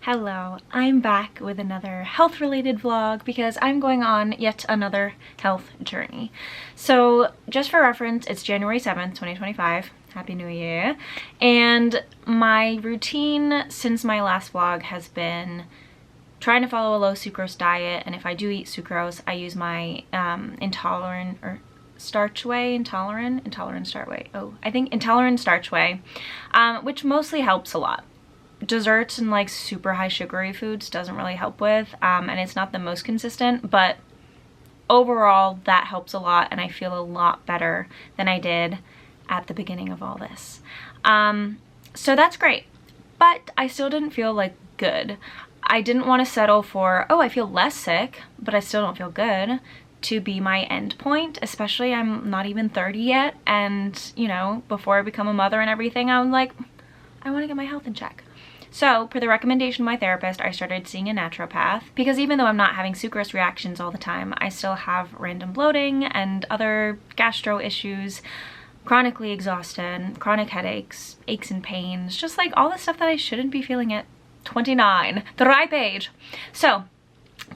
Hello, I'm back with another health-related vlog because I'm going on yet another health journey. So just for reference, it's January 7th, 2025. Happy New Year. And my routine since my last vlog has been trying to follow a low sucrose diet, and if I do eat sucrose, I use my intolerant starch whey, which mostly helps a lot. Desserts and like super high sugary foods doesn't really help with, and it's not the most consistent, but overall that helps a lot, and I feel a lot better than I did at the beginning of all this. So that's great, but I still didn't feel like good. I didn't want to settle for, oh, I feel less sick, but I still don't feel good, to be my end point, especially I'm not even 30 yet, and you know, before I become a mother and everything, I'm like, I want to get my health in check. So, per the recommendation of my therapist, I started seeing a naturopath because even though I'm not having sucrose reactions all the time, I still have random bloating and other gastro issues, chronically exhausted, chronic headaches, aches and pains, just like all the stuff that I shouldn't be feeling at 29, the ripe age. So,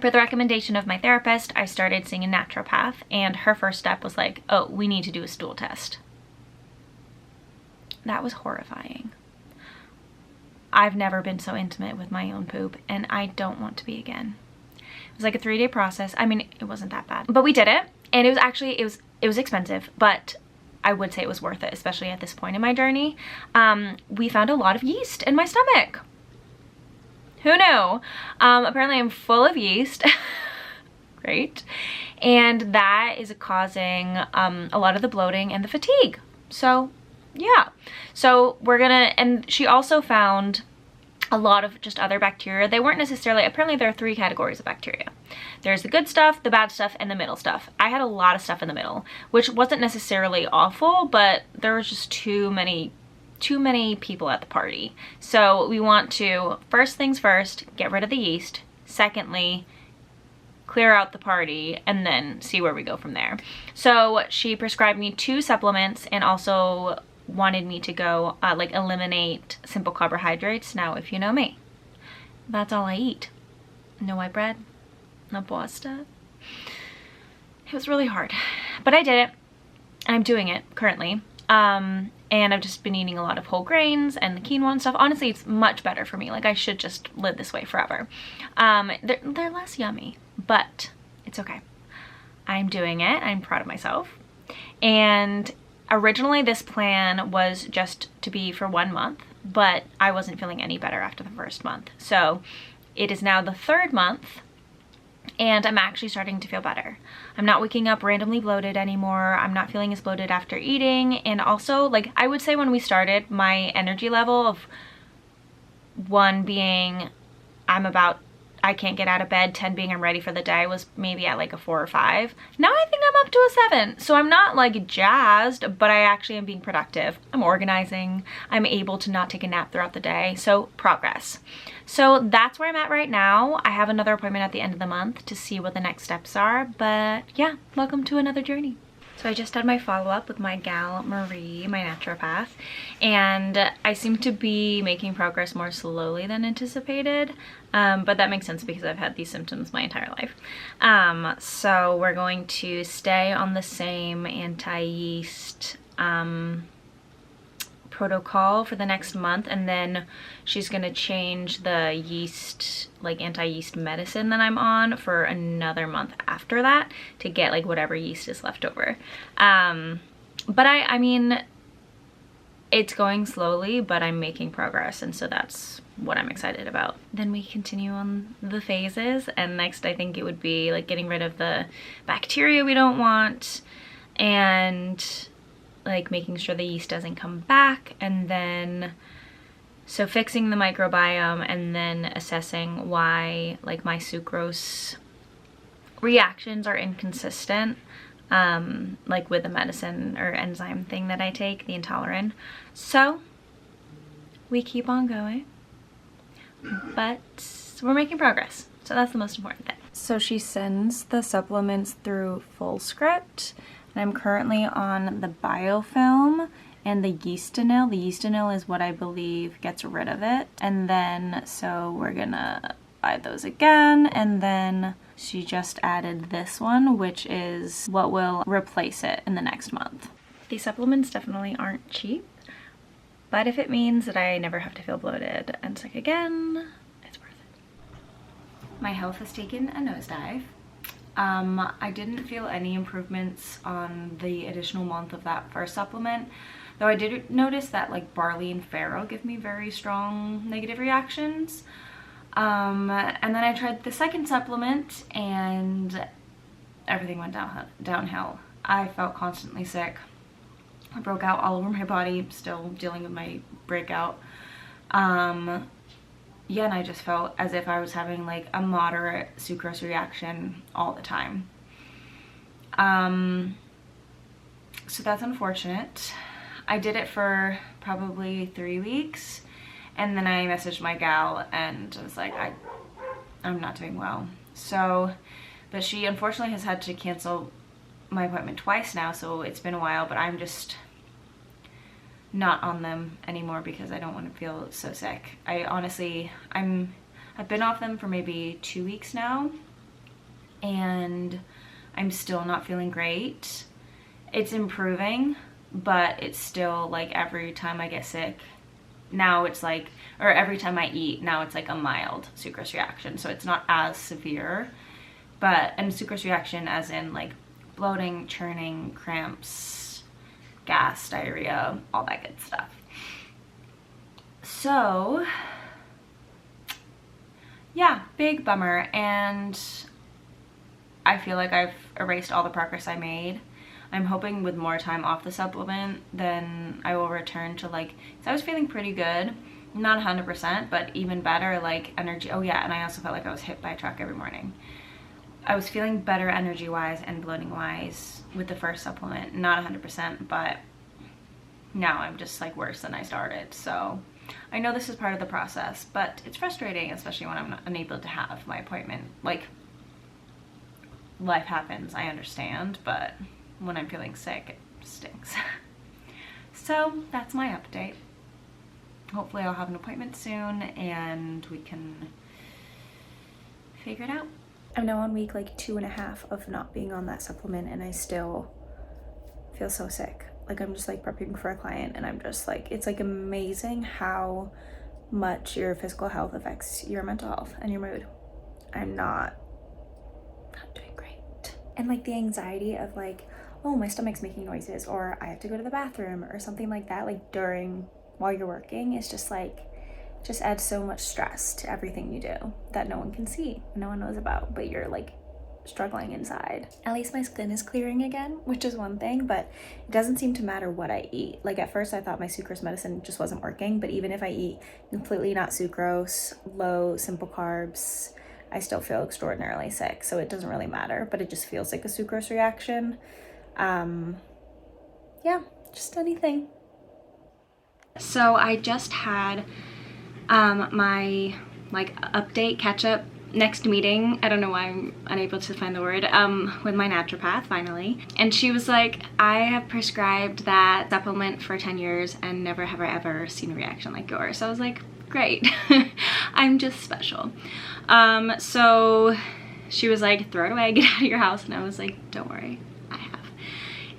per the recommendation of my therapist, I started seeing a naturopath, and her first step was like, oh, we need to do a stool test. That was horrifying. I've never been so intimate with my own poop, and I don't want to be again. It was like a 3-day process. I mean, it wasn't that bad, but we did it, and it was actually, it was expensive, but I would say it was worth it, especially at this point in my journey. We found a lot of yeast in my stomach. Who knew? Apparently I'm full of yeast. Great. And that is causing a lot of the bloating and the fatigue. So yeah, so we're gonna, and she also found a lot of just other bacteria. They weren't necessarily, apparently there are 3 categories of bacteria. There's the good stuff, the bad stuff, and the middle stuff. I had a lot of stuff in the middle, which wasn't necessarily awful, but there was just too many people at the party. So we want to, first things first, get rid of the yeast. Secondly, clear out the party, and then see where we go from there. So she prescribed me 2 supplements and also wanted me to go like eliminate simple carbohydrates. Now, if you know me, that's all I eat. No white bread, no pasta. It was really hard, but I did it. I'm doing it currently. And I've just been eating a lot of whole grains and the quinoa and stuff. Honestly, it's much better for me. Like, I should just live this way forever. They're less yummy, but it's okay. I'm doing it. I'm proud of myself. And originally this plan was just to be for 1 month, but I wasn't feeling any better after the first month. So it is now the 3rd month, and I'm actually starting to feel better. I'm not waking up randomly bloated anymore. I'm not feeling as bloated after eating. And also, like, I would say when we started, my energy level of 1 being I can't get out of bed, 10 being I'm ready for the day, was maybe at like a 4 or 5. Now I think I'm up to a 7. So I'm not like jazzed, but I actually am being productive. I'm organizing. I'm able to not take a nap throughout the day. So progress. So that's where I'm at right now. I have another appointment at the end of the month to see what the next steps are. But yeah, welcome to another journey. So I just had my follow-up with my gal Marie, my naturopath, and I seem to be making progress more slowly than anticipated, but that makes sense because I've had these symptoms my entire life. So we're going to stay on the same anti-yeast protocol for the next month, and then she's gonna change the yeast, like anti-yeast medicine that I'm on, for another month after that to get like whatever yeast is left over. But I mean, it's going slowly, but I'm making progress, and so that's what I'm excited about. Then we continue on the phases, and next I think it would be like getting rid of the bacteria we don't want, and like making sure the yeast doesn't come back, and then so fixing the microbiome, and then assessing why like my sucrose reactions are inconsistent, like with the medicine or enzyme thing that I take, the intolerant. So we keep on going, but we're making progress, so that's the most important thing. So she sends the supplements through Full Script, and I'm currently on the biofilm, and the yeastinol. The yeastinol is what I believe gets rid of it. And then, so we're gonna buy those again. And then she just added this one, which is what will replace it in the next month. These supplements definitely aren't cheap, but if it means that I never have to feel bloated and sick again, it's worth it. My health has taken a nosedive. I didn't feel any improvements on the additional month of that first supplement, though I did notice that like barley and farro give me very strong negative reactions. And then I tried the second supplement and everything went downhill. I felt constantly sick. I broke out all over my body, still dealing with my breakout. Yeah, and I just felt as if I was having like a moderate sucrose reaction all the time. So that's unfortunate. I did it for probably 3 weeks, and then I messaged my gal and I was like, I'm not doing well. So, but she unfortunately has had to cancel my appointment twice now, so it's been a while, but I'm just not on them anymore because I don't want to feel so sick. I honestly, I've been off them for maybe 2 weeks now, and I'm still not feeling great. It's improving, but it's still like every time I get sick, now it's like, or every time I eat, now it's like a mild sucrose reaction. So it's not as severe, but, and sucrose reaction as in like bloating, churning, cramps, gas, diarrhea, all that good stuff. So yeah, big bummer. And I feel like I've erased all the progress I made. I'm hoping with more time off the supplement, then I will return to like, so I was feeling pretty good, not 100%, but even better, like energy. Oh yeah, and I also felt like I was hit by a truck every morning. I was feeling better energy wise and bloating wise with the first supplement, not 100%, but now I'm just like worse than I started. So I know this is part of the process, but it's frustrating, especially when I'm unable to have my appointment. Like, life happens, I understand, but when I'm feeling sick, it stinks. So that's my update. Hopefully I'll have an appointment soon and we can figure it out. I'm now on week like 2.5 of not being on that supplement, and I still feel so sick. Like, I'm just like prepping for a client, and I'm just like, it's like amazing how much your physical health affects your mental health and your mood. I'm not doing great. And like the anxiety of like, oh, my stomach's making noises, or I have to go to the bathroom or something like that, like while you're working, is just like, just adds so much stress to everything you do that no one can see, no one knows about, but you're like struggling inside. At least my skin is clearing again, which is one thing, but it doesn't seem to matter what I eat. Like at first I thought my sucrose medicine just wasn't working, but even if I eat completely not sucrose, low, simple carbs, I still feel extraordinarily sick. So it doesn't really matter, but it just feels like a sucrose reaction. Yeah, just anything. So I just had my like update catch up next meeting. I don't know why I'm unable to find the word, with my naturopath finally. And she was like, I have prescribed that supplement for 10 years and never have I ever seen a reaction like yours. So I was like, great. I'm just special. So she was like, throw it away, get out of your house. And I was like, don't worry, I have.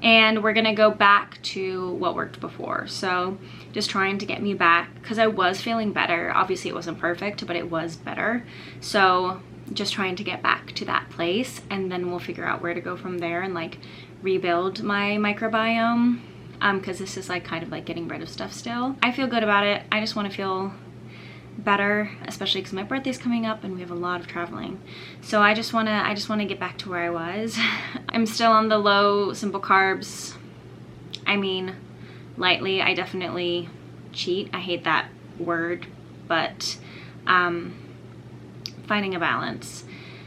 And we're gonna go back to what worked before. So just trying to get me back, because I was feeling better. Obviously it wasn't perfect, but it was better. So just trying to get back to that place, and then we'll figure out where to go from there and like rebuild my microbiome, because this is like kind of like getting rid of stuff still. I feel good about it. I just want to feel better, especially because my birthday's coming up and we have a lot of traveling. So I just want to get back to where I was. I'm still on the low simple carbs. I mean, lightly. I definitely cheat. I hate that word, but finding a balance.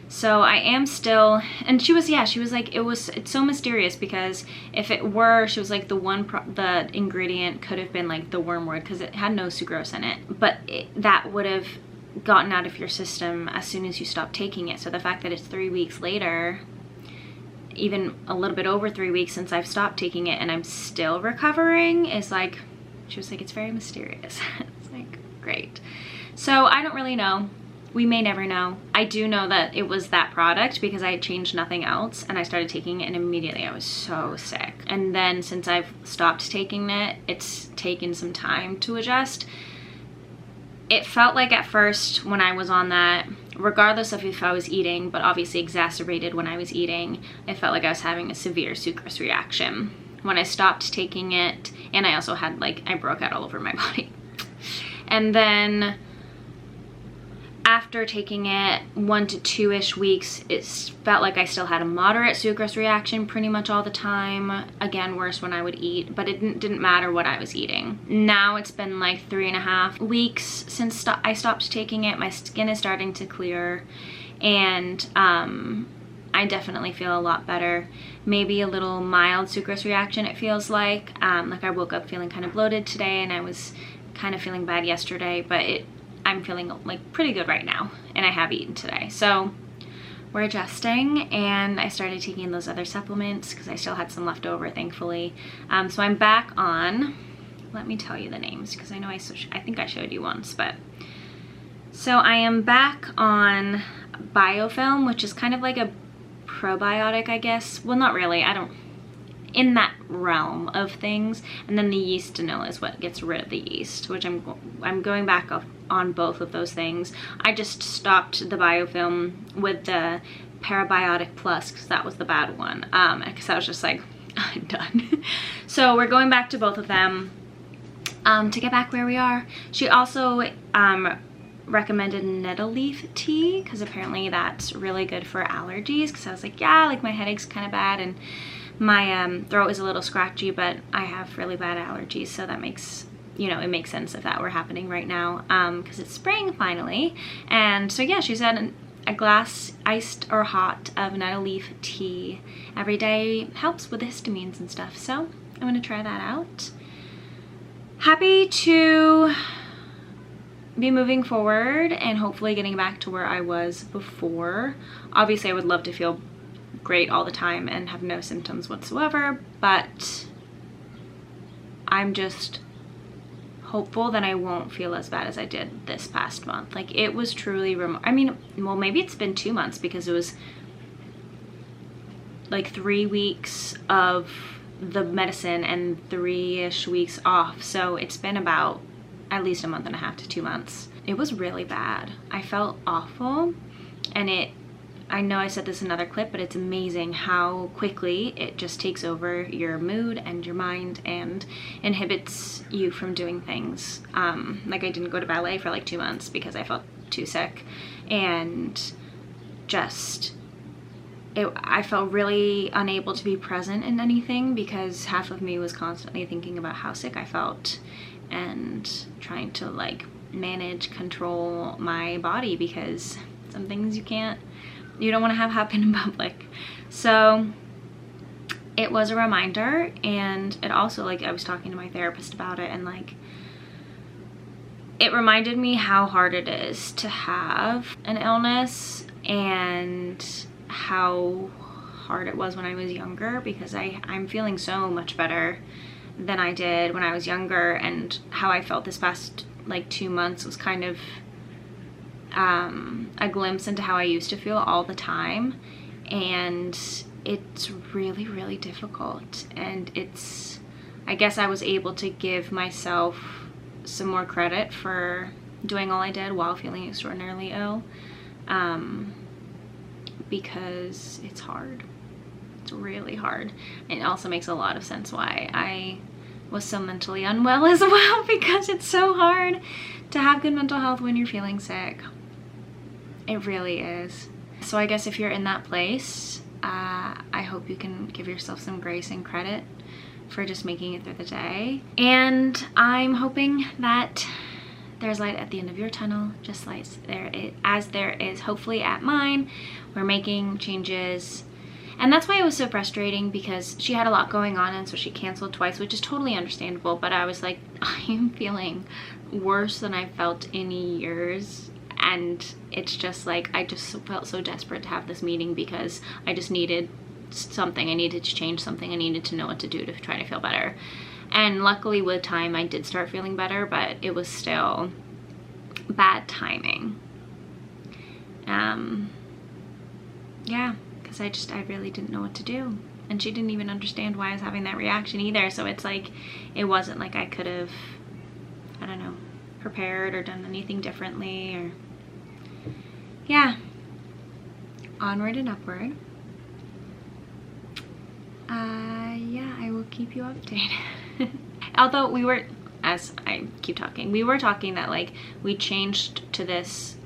So I am still, and she was like, it's so mysterious, because if it were, she was like, the ingredient could have been like the wormwood, because it had no sucrose in it, but that would have gotten out of your system as soon as you stopped taking it. So the fact that it's 3 weeks later, even a little bit over 3 weeks since I've stopped taking it and I'm still recovering is like, she was like, it's very mysterious. It's like, great. So I don't really know. We may never know. I do know that it was that product because I had changed nothing else and I started taking it and immediately I was so sick. And then since I've stopped taking it, it's taken some time to adjust. It felt like at first when I was on that, regardless of if I was eating, but obviously exacerbated when I was eating, it felt like I was having a severe sucrose reaction. When I stopped taking it, and I also had like, I broke out all over my body. And then after taking it 1 to 2-ish weeks, it felt like I still had a moderate sucrose reaction pretty much all the time. Again, worse when I would eat, but it didn't matter what I was eating. Now it's been like 3.5 weeks since I stopped taking it. My skin is starting to clear and I definitely feel a lot better. Maybe a little mild sucrose reaction it feels like. Like I woke up feeling kind of bloated today and I was kind of feeling bad yesterday, but I'm feeling like pretty good right now and I have eaten today. So we're adjusting and I started taking those other supplements because I still had some left over, thankfully. So I'm back on, let me tell you the names because I know I think I showed you once, but. So I am back on biofilm, which is kind of like a probiotic, I guess. Well, not really, in that realm of things. And then the yeastinol is what gets rid of the yeast, which I'm going back on both of those things. I just stopped the biofilm with the Parabiotic Plus because that was the bad one, because I was just like, I'm done. So we're going back to both of them to get back where we are. She also recommended nettle leaf tea because apparently that's really good for allergies, because I was like, yeah, like my headache's kind of bad and my throat is a little scratchy, but I have really bad allergies, so that makes, you know, it makes sense if that were happening right now, because it's spring finally. And so yeah, she said a glass iced or hot of nettle leaf tea every day helps with histamines and stuff, so I'm gonna try that out. Happy to be moving forward and hopefully getting back to where I was before. Obviously I would love to feel great all the time and have no symptoms whatsoever, but I'm just hopeful that I won't feel as bad as I did this past month. Like it was truly I mean, well, maybe it's been 2 months because it was like 3 weeks of the medicine and 3-ish weeks off, so it's been about at least 1.5 to 2 months. It was really bad. I felt awful, and I know I said this in another clip, but it's amazing how quickly it just takes over your mood and your mind and inhibits you from doing things. Like I didn't go to ballet for like 2 months because I felt too sick, and just I felt really unable to be present in anything because half of me was constantly thinking about how sick I felt and trying to like manage, control my body, because some things you don't want to have happen in public. So it was a reminder, and it also, like, I was talking to my therapist about it, and like it reminded me how hard it is to have an illness and how hard it was when I was younger, because I'm feeling so much better than I did when I was younger, and how I felt this past like 2 months was kind of a glimpse into how I used to feel all the time, and it's really, really difficult. And I guess I was able to give myself some more credit for doing all I did while feeling extraordinarily ill, because it's hard. It's really hard. It also makes a lot of sense why I was so mentally unwell as well, because it's so hard to have good mental health when you're feeling sick. It really is. So I guess if you're in that place, I hope you can give yourself some grace and credit for just making it through the day. And I'm hoping that there's light at the end of your tunnel, just like as there is hopefully at mine. We're making changes. And that's why it was so frustrating, because she had a lot going on, and so she canceled twice, which is totally understandable. But I was like, I am feeling worse than I've felt in years. And it's just like, I just felt so desperate to have this meeting because I just needed something. I needed to change something. I needed to know what to do to try to feel better. And luckily with time I did start feeling better, but it was still bad timing. Yeah, because I really didn't know what to do. And she didn't even understand why I was having that reaction either. So it's like, it wasn't like I could have, I don't know, prepared or done anything differently, or yeah, onward and upward. Yeah, I will keep you updated. Although we were, as I keep talking, we were talking that like we changed to this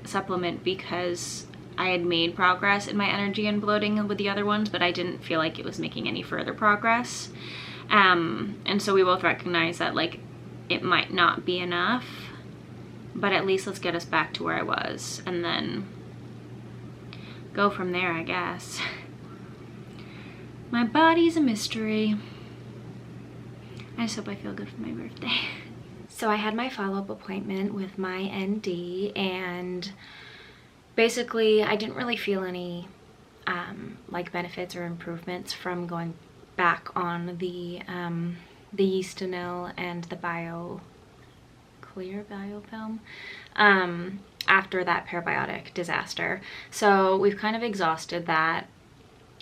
supplement because I had made progress in my energy and bloating with the other ones, but I didn't feel like it was making any further progress. And so we both recognized that like it might not be enough, but at least let's get us back to where I was and then go from there, I guess. My body's a mystery. I just hope I feel good for my birthday. So I had my follow-up appointment with my ND, and basically I didn't really feel any like benefits or improvements from going back on the Yeastonil and the Clear biofilm after that parabiotic disaster. So we've kind of exhausted that.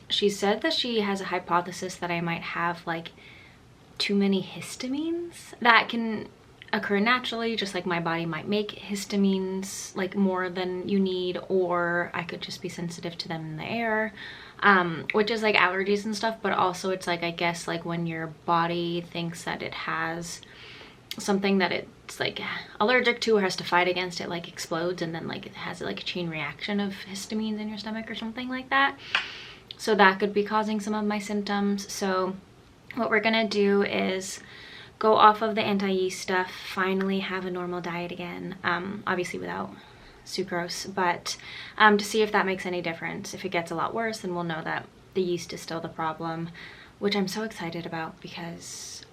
She said that she has a hypothesis that I might have like too many histamines that can occur naturally, just like my body might make histamines like more than you need, or I could just be sensitive to them in the air, which is like allergies and stuff. But also it's like, I guess like when your body thinks that it has something that it's like allergic to or has to fight against, it like explodes, and then like it has like a chain reaction of histamines in your stomach or something like that. So that could be causing some of my symptoms. So what we're gonna do is go off of the anti-yeast stuff, finally have a normal diet again, obviously without sucrose, but to see if that makes any difference. If it gets a lot worse, then we'll know that the yeast is still the problem, which I'm so excited about because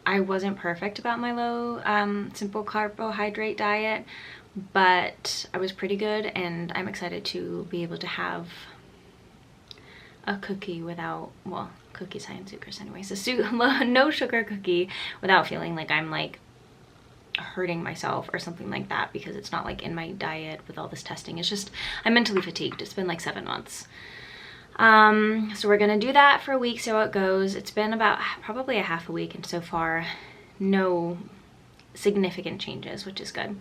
I wasn't perfect about my low simple carbohydrate diet, but I was pretty good, and I'm excited to be able to have a cookie without, well, cookies high in sucrose anyway, so no sugar cookie without feeling like I'm like hurting myself or something like that, because it's not like in my diet with all this testing. It's just I'm mentally fatigued. It's been like 7 months. So we're gonna do that for a week, see how it goes. It's been about probably a half a week, and so far no significant changes, which is good.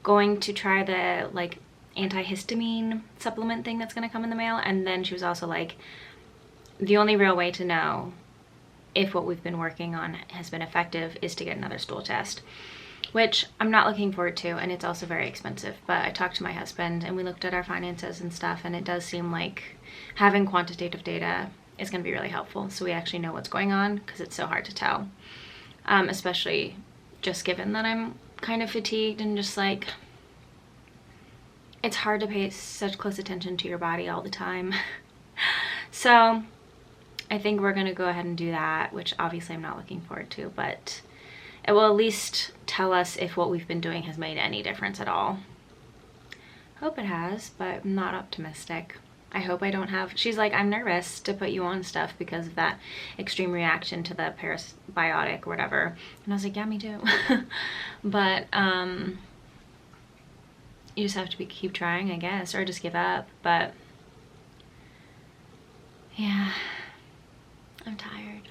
Going to try the like antihistamine supplement thing that's gonna come in the mail. And then she was also like, the only real way to know if what we've been working on has been effective is to get another stool test, which I'm not looking forward to, and it's also very expensive. But I talked to my husband and we looked at our finances and stuff, and it does seem like having quantitative data is going to be really helpful, so we actually know what's going on, because it's so hard to tell, especially just given that I'm kind of fatigued and just like, it's hard to pay such close attention to your body all the time. So I think we're gonna go ahead and do that, which obviously I'm not looking forward to, but it will at least tell us if what we've been doing has made any difference at all. Hope it has, but I'm not optimistic. I hope I don't have, she's like, I'm nervous to put you on stuff because of that extreme reaction to the parabiotic or whatever. And I was like, yeah, me too. But you just have to keep trying, I guess, or just give up. But yeah, I'm tired,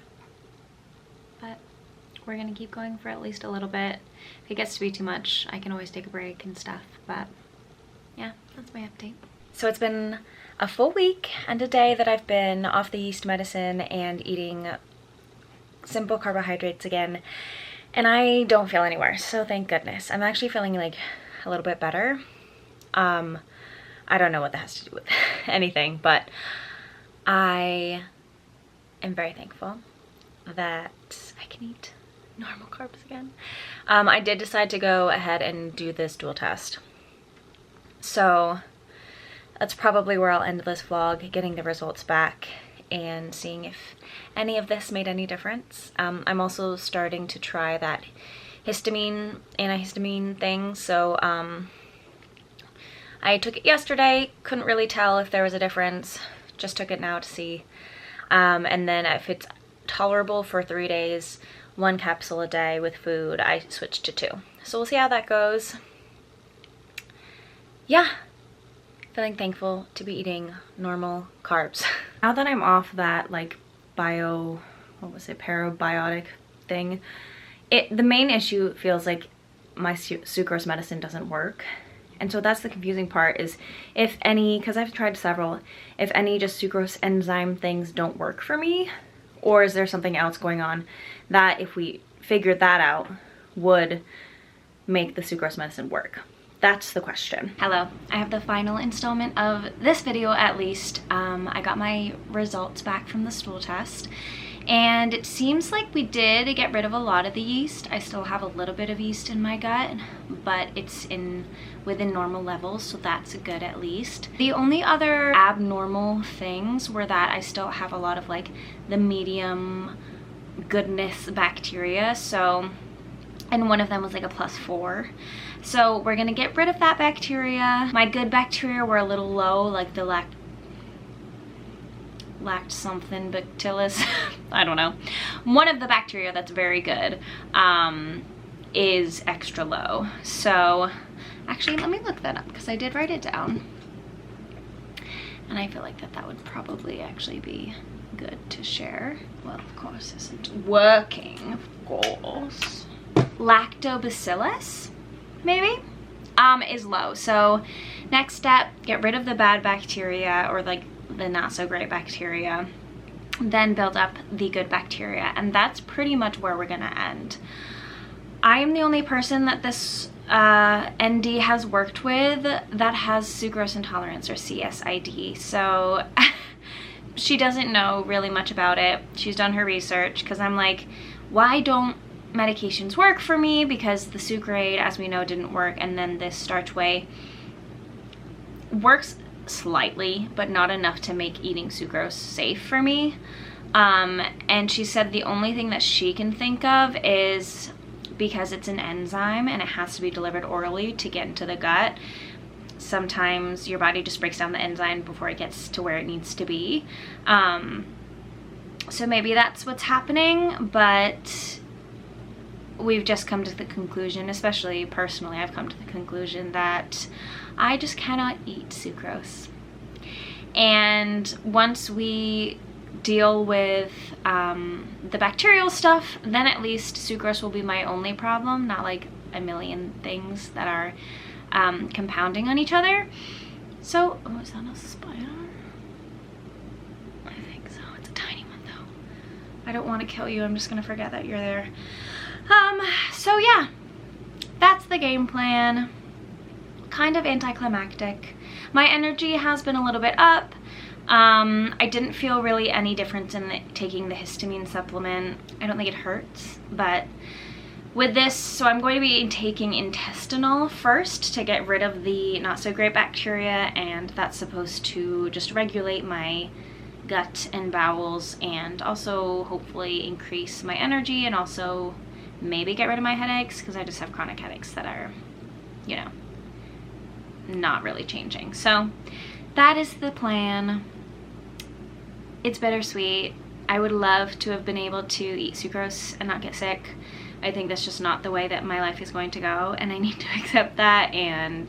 but we're gonna keep going for at least a little bit. If it gets to be too much, I can always take a break and stuff. But yeah, that's my update. So it's been a full week and a day that I've been off the yeast medicine and eating simple carbohydrates again, and I don't feel any worse, so thank goodness. I'm actually feeling like a little bit better. I don't know what that has to do with anything, but I am very thankful that I can eat normal carbs again. I did decide to go ahead and do this dual test, so that's probably where I'll end this vlog, getting the results back and seeing if any of this made any difference. I'm also starting to try that antihistamine thing, so I took it yesterday, couldn't really tell if there was a difference. Just took it now to see. And then if it's tolerable for 3 days, 1 capsule a day with food, I switched to 2. So we'll see how that goes. Yeah, feeling thankful to be eating normal carbs. Now that I'm off that like parabiotic thing, the main issue feels like my sucrose medicine doesn't work. And so that's the confusing part, is if any, because I've tried several, if any just sucrose enzyme things don't work for me, or is there something else going on that if we figured that out would make the sucrose medicine work? That's the question. Hello, I have the final installment of this video at least. I got my results back from the stool test, and it seems like we did get rid of a lot of the yeast. I still have a little bit of yeast in my gut, but it's within normal levels, so that's good at least. The only other abnormal things were that I still have a lot of like the medium goodness bacteria, so, and one of them was like a +4. So we're gonna get rid of that bacteria. My good bacteria were a little low, like the lact something bacillus. I don't know. One of the bacteria that's very good is extra low. So actually, let me look that up because I did write it down. And I feel like that would probably actually be good to share. Well, of course, this isn't working, of course. Lactobacillus, maybe, is low. So next step, get rid of the bad bacteria, or like the not so great bacteria, then build up the good bacteria, and that's pretty much where we're gonna end. I am the only person that this ND has worked with that has sucrose intolerance, or CSID, so she doesn't know really much about it. She's done her research, because I'm like, why don't medications work for me? Because the Sucrade, as we know, didn't work, and then this starch whey works slightly, but not enough to make eating sucrose safe for me. And she said the only thing that she can think of is because it's an enzyme and it has to be delivered orally to get into the gut, sometimes your body just breaks down the enzyme before it gets to where it needs to be. So maybe that's what's happening, but we've just come to the conclusion, especially personally, I've come to the conclusion that I just cannot eat sucrose. And once we deal with the bacterial stuff, then at least sucrose will be my only problem, not like a million things that are compounding on each other. So, oh, is that a spider? I think so. It's a tiny one though. I don't want to kill you. I'm just gonna forget that you're there. So yeah, that's the game plan. Kind of anticlimactic. My energy has been a little bit up. I didn't feel really any difference in taking the histamine supplement. I don't think it hurts, but with this, so I'm going to be taking intestinal first to get rid of the not so great bacteria, and that's supposed to just regulate my gut and bowels, and also hopefully increase my energy, and also maybe get rid of my headaches, because I just have chronic headaches that are, you know, not really changing. So that is the plan. It's bittersweet. I would love to have been able to eat sucrose and not get sick. I think that's just not the way that my life is going to go, and I need to accept that. And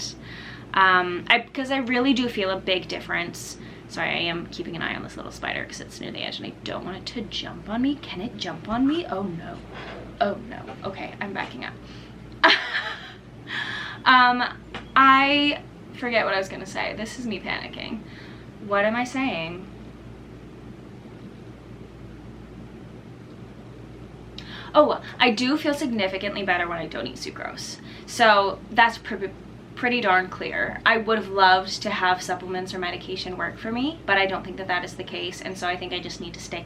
because I really do feel a big difference. Sorry, I am keeping an eye on this little spider because it's near the edge and I don't want it to jump on me. Can it jump on me? Oh no. Oh no. Okay, I'm backing up. I forget what I was gonna say. This is me panicking. What am I saying? Oh, I do feel significantly better when I don't eat sucrose. So that's pretty darn clear. I would have loved to have supplements or medication work for me, but I don't think that that is the case. And so I think I just need to stick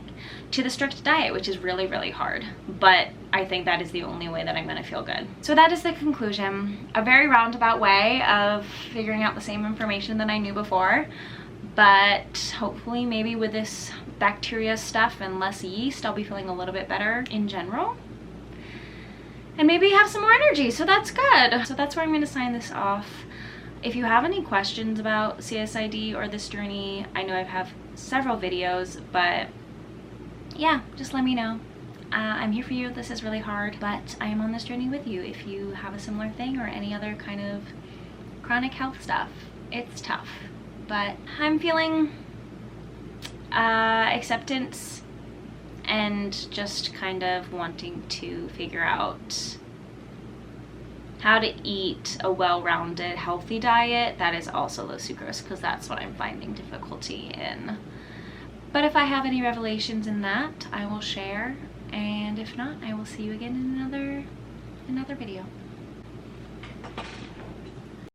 to the strict diet, which is really, really hard. But I think that is the only way that I'm gonna feel good. So that is the conclusion. A very roundabout way of figuring out the same information that I knew before. But hopefully maybe with this bacteria stuff and less yeast, I'll be feeling a little bit better in general. And maybe have some more energy, so that's good. So that's where I'm gonna sign this off. If you have any questions about CSID or this journey, I know I have several videos, but yeah, just let me know. I'm here for you. This is really hard, but I am on this journey with you. If you have a similar thing or any other kind of chronic health stuff, it's tough, but I'm feeling acceptance and just kind of wanting to figure out how to eat a well-rounded, healthy diet that is also low sucrose, because that's what I'm finding difficulty in. But if I have any revelations in that, I will share, and if not, I will see you again in another video.